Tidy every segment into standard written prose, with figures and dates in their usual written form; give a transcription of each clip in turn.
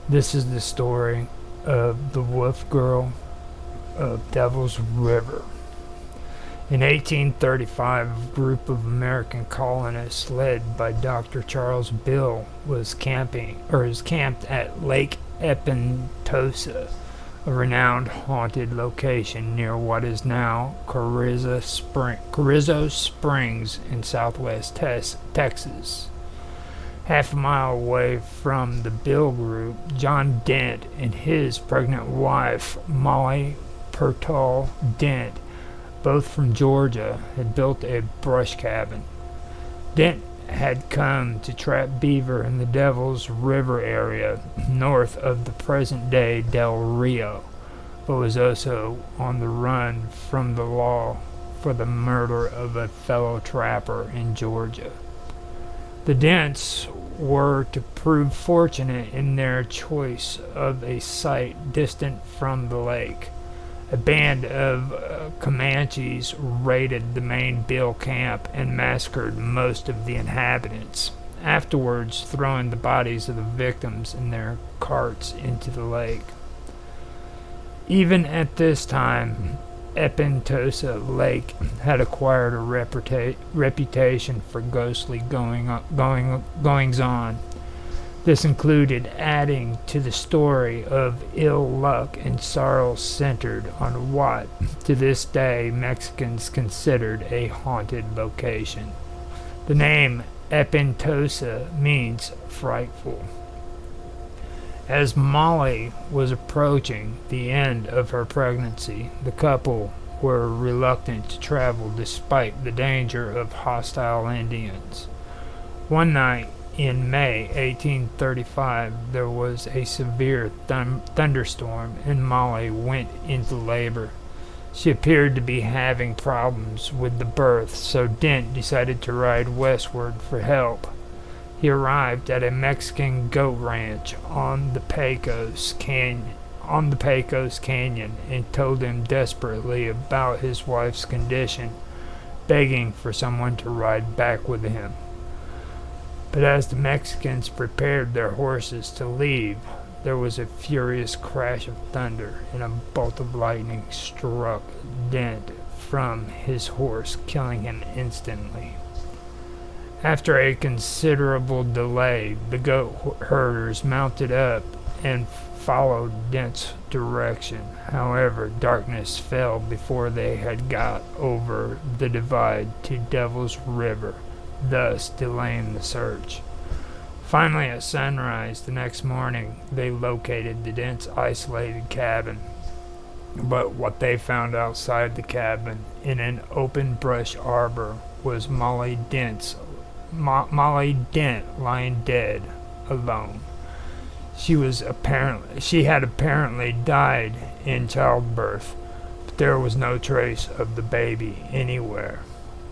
This is the story of the Wolf Girl of Devil's River. In 1835, a group of American colonists led by Dr. Charles Bill was camped at Lake Epentosa, a renowned haunted location near what is now Carrizo Springs in southwest Texas. Half a mile away from the Bill group, John Dent and his pregnant wife, Molly Pertol Dent, both from Georgia, had built a brush cabin. Dent had come to trap beaver in the Devil's River area north of the present-day Del Rio, but was also on the run from the law for the murder of a fellow trapper in Georgia. The Dents were to prove fortunate in their choice of a site distant from the lake. A band of Comanches raided the main Bill camp and massacred most of the inhabitants, afterwards throwing the bodies of the victims in their carts into the lake. Even at this time, Epentosa Lake had acquired a reputation for ghostly goings-on. This included adding to the story of ill luck and sorrow centered on what, to this day, Mexicans considered a haunted location. The name Epentosa means frightful. As Molly was approaching the end of her pregnancy, the couple were reluctant to travel despite the danger of hostile Indians. One night, in May 1835, there was a severe thunderstorm and Molly went into labor. She appeared to be having problems with the birth, so Dent decided to ride westward for help. He arrived at a Mexican goat ranch on the Pecos Canyon and told them desperately about his wife's condition, begging for someone to ride back with him. But as the Mexicans prepared their horses to leave, there was a furious crash of thunder, and a bolt of lightning struck Dent from his horse, killing him instantly. After a considerable delay, the goat herders mounted up and followed Dent's direction. However, darkness fell before they had got over the divide to Devil's River, thus delaying the search. Finally, at sunrise the next morning, they located the Dent's isolated cabin. But what they found outside the cabin, in an open brush arbor, was Molly Dent lying dead, alone. She had apparently died in childbirth, but there was no trace of the baby anywhere.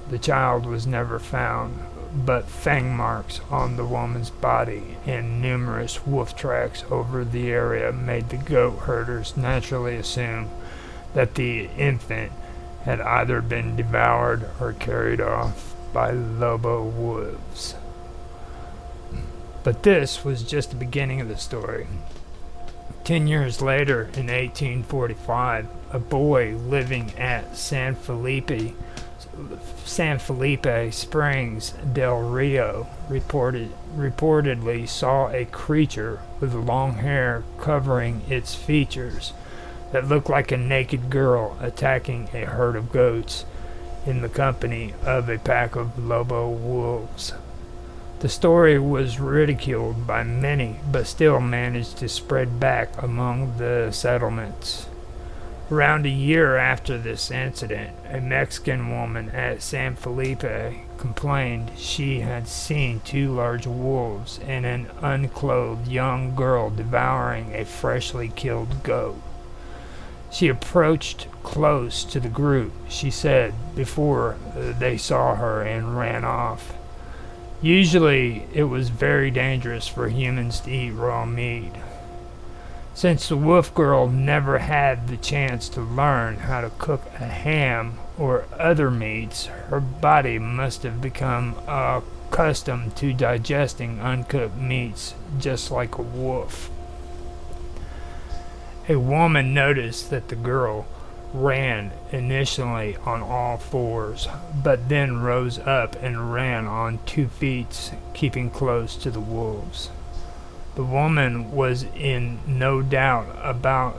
The child was never found, but fang marks on the woman's body and numerous wolf tracks over the area made the goat herders naturally assume that the infant had either been devoured or carried off by lobo wolves. But this was just the beginning of the story. 10 years later, in 1845, a boy living at San Felipe Springs del Rio reportedly saw a creature with long hair covering its features that looked like a naked girl attacking a herd of goats in the company of a pack of lobo wolves. The story was ridiculed by many, but still managed to spread back among the settlements. Around a year after this incident, a Mexican woman at San Felipe complained she had seen two large wolves and an unclothed young girl devouring a freshly killed goat. She approached close to the group, she said, before they saw her and ran off. Usually, it was very dangerous for humans to eat raw meat. Since the wolf girl never had the chance to learn how to cook a ham or other meats, her body must have become accustomed to digesting uncooked meats just like a wolf. A woman noticed that the girl ran initially on all fours, but then rose up and ran on 2 feet, keeping close to the wolves. The woman was in no doubt about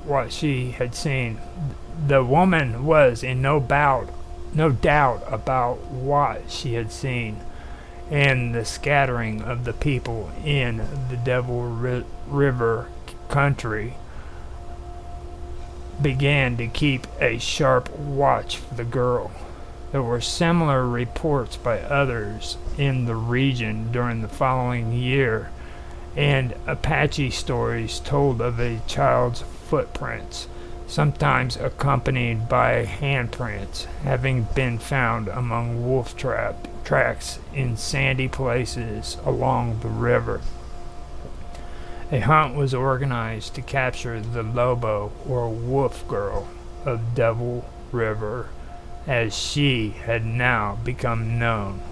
what she had seen. The woman was in no doubt about what she had seen, and the scattering of the people in the River country began to keep a sharp watch for the girl. There were similar reports by others in the region during the following year, and Apache stories told of a child's footprints, sometimes accompanied by handprints, having been found among wolf tracks in sandy places along the river. A hunt was organized to capture the Lobo, or Wolf Girl, of Devil River, as she had now become known,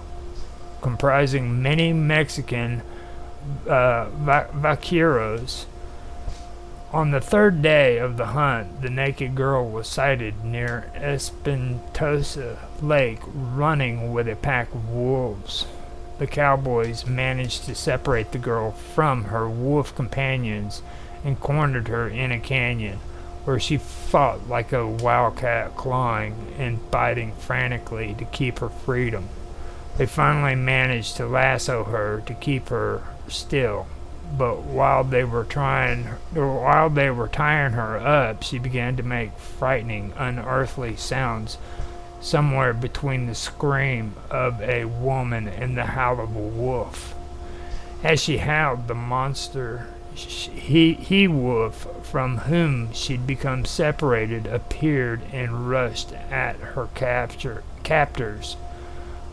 comprising many Mexican vaqueros. On the third day of the hunt, the naked girl was sighted near Espantosa Lake running with a pack of wolves. The cowboys managed to separate the girl from her wolf companions and cornered her in a canyon, where she fought like a wildcat, clawing and biting frantically to keep her freedom. They finally managed to lasso her to keep her still, but while they were tying her up, she began to make frightening, unearthly sounds, somewhere between the scream of a woman and the howl of a wolf. As she howled, the monster he-wolf from whom she'd become separated appeared and rushed at her captors.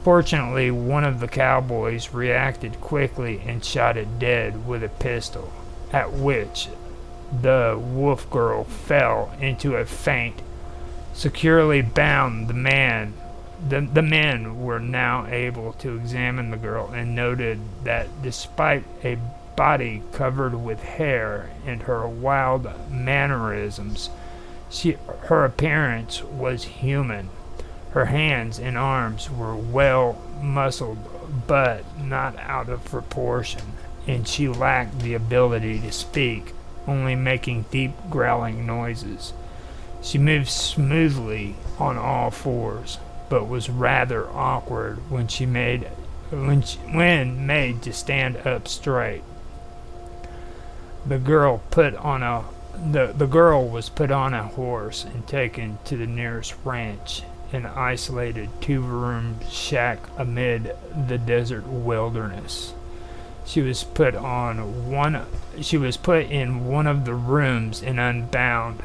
Fortunately, one of the cowboys reacted quickly and shot it dead with a pistol, at which the wolf girl fell into a faint. Securely bound, the men were now able to examine the girl and noted that despite a body covered with hair and her wild mannerisms, her appearance was human. Her hands and arms were well muscled, but not out of proportion, and she lacked the ability to speak, only making deep growling noises. She moved smoothly on all fours, but was rather awkward when made to stand up straight. The girl was put on a horse and taken to the nearest ranch, an isolated 2-room shack amid the desert wilderness. She was put in one of the rooms and unbound.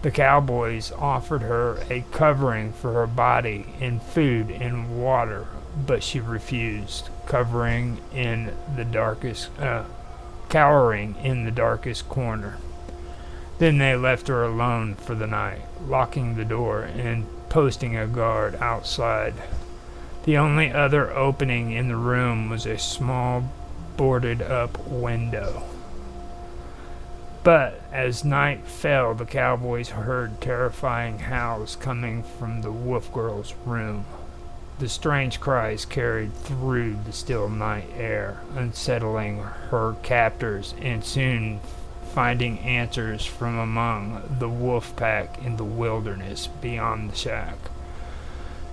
The cowboys offered her a covering for her body and food and water, but she refused, cowering in the darkest corner. Then they left her alone for the night, locking the door and posting a guard outside. The only other opening in the room was a small boarded-up window. But as night fell, the cowboys heard terrifying howls coming from the wolf girl's room. The strange cries carried through the still night air, unsettling her captors, and soon finding answers from among the wolf pack in the wilderness beyond the shack.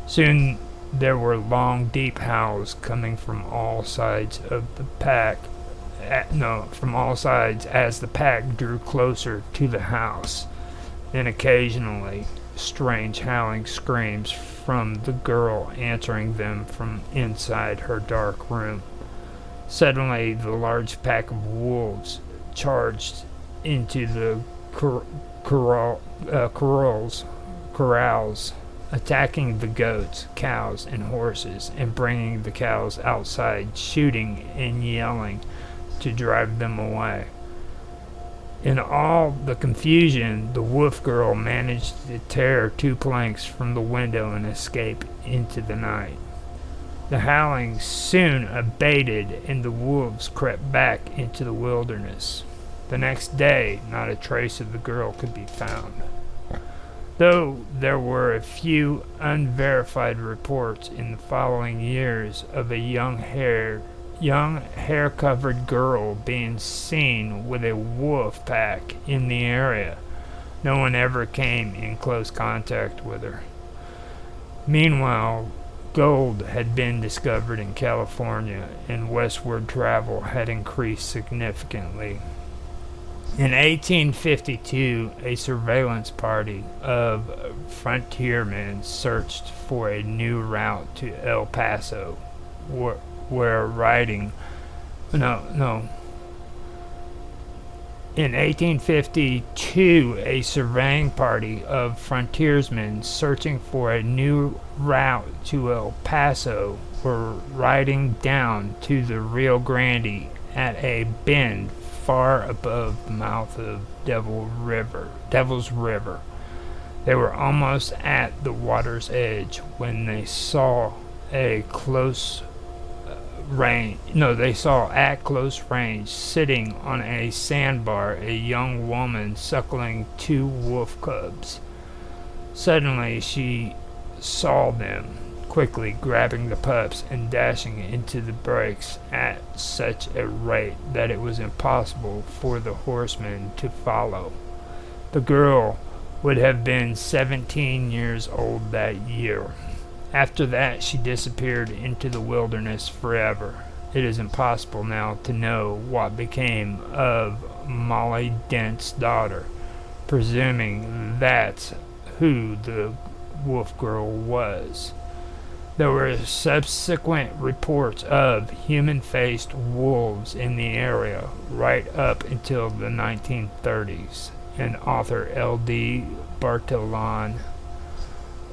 Soon there were long, deep howls coming from all sides as the pack drew closer to the house. Then occasionally strange howling screams from the girl answering them from inside her dark room. Suddenly the large pack of wolves charged into the corrals, attacking the goats, cows, and horses, and bringing the cows outside, shooting and yelling to drive them away. In all the confusion, the wolf girl managed to tear 2 planks from the window and escape into the night. The howling soon abated and the wolves crept back into the wilderness. The next day, not a trace of the girl could be found, though there were a few unverified reports in the following years of a young hair-covered girl being seen with a wolf pack in the area. No one ever came in close contact with her. Meanwhile, gold had been discovered in California, and westward travel had increased significantly. In 1852, a surveillance party of frontiermen searched for a new route to El Paso, where riding. No. In 1852, a surveying party of frontiersmen searching for a new route to El Paso were riding down to the Rio Grande at a bend far above the mouth of Devil's River. They were almost at the water's edge when they saw at close range, sitting on a sandbar, a young woman suckling two wolf cubs. Suddenly she saw them, quickly grabbing the pups and dashing into the brakes at such a rate that it was impossible for the horsemen to follow. The girl would have been 17 years old that year. After that, she disappeared into the wilderness forever. It is impossible now to know what became of Molly Dent's daughter, presuming that's who the wolf girl was. There were subsequent reports of human-faced wolves in the area right up until the 1930s, and author L.D. Bartolon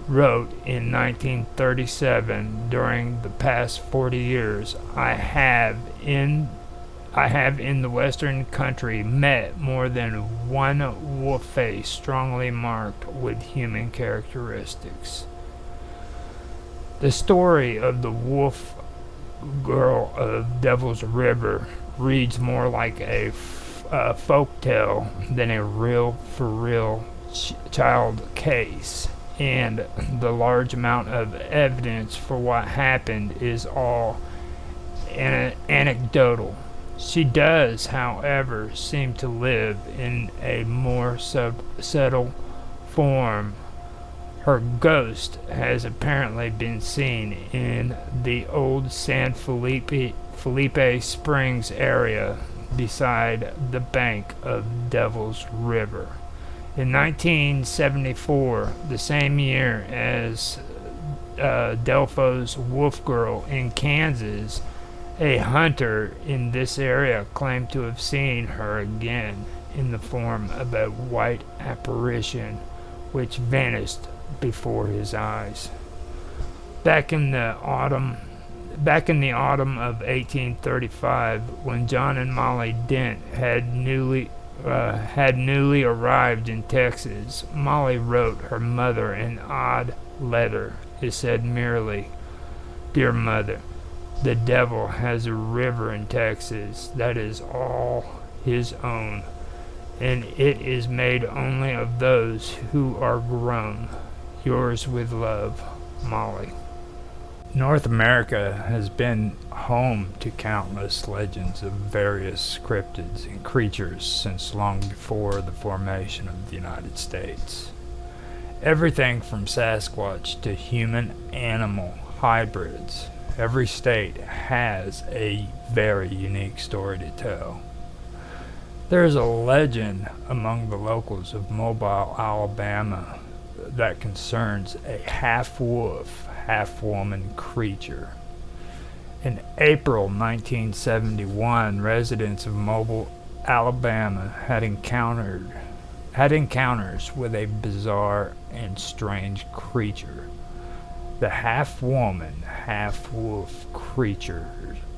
wrote in 1937, during the past 40 years, I have in the western country met more than one wolf face strongly marked with human characteristics. The story of the wolf girl of Devil's River reads more like a folk tale than a real child case, and the large amount of evidence for what happened is all anecdotal. She does, however, seem to live in a more subtle form. Her ghost has apparently been seen in the old San Felipe Springs area beside the bank of Devil's River. In 1974, the same year as Delfo's Wolf Girl in Kansas, a hunter in this area claimed to have seen her again in the form of a white apparition which vanished before his eyes. Back in the autumn of 1835, when John and Molly Dent had newly arrived in Texas, Molly wrote her mother an odd letter. It said merely, "Dear Mother, the devil has a river in Texas that is all his own, and it is made only of those who are grown. Yours with love, Molly." North America has been home to countless legends of various cryptids and creatures since long before the formation of the United States. Everything from Sasquatch to human-animal hybrids. Every state has a very unique story to tell. There is a legend among the locals of Mobile, Alabama, that concerns a half-wolf, half-woman creature. In April 1971, residents of Mobile, Alabama had encounters with a bizarre and strange creature. The half-woman, half-wolf creature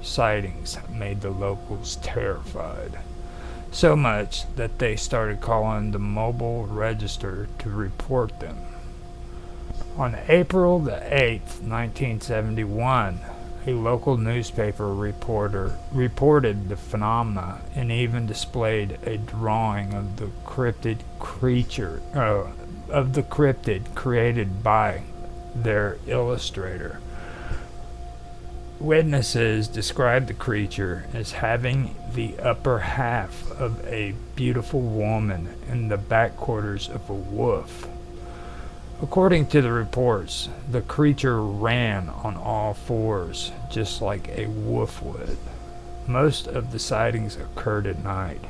sightings made the locals terrified, so much that they started calling the Mobile Register to report them. On April the 8th, 1971, A local newspaper reporter reported the phenomena and even displayed a drawing of the cryptid created by their illustrator. Witnesses described the creature as having the upper half of a beautiful woman and the back quarters of a wolf. According to the reports, the creature ran on all fours, just like a wolf would. Most of the sightings occurred at night.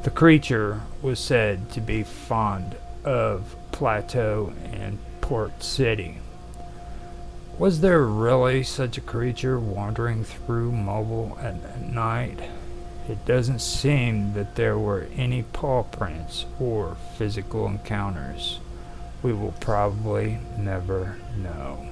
The creature was said to be fond of Plateau and Port City. Was there really such a creature wandering through Mobile at night? It doesn't seem that there were any paw prints or physical encounters. We will probably never know.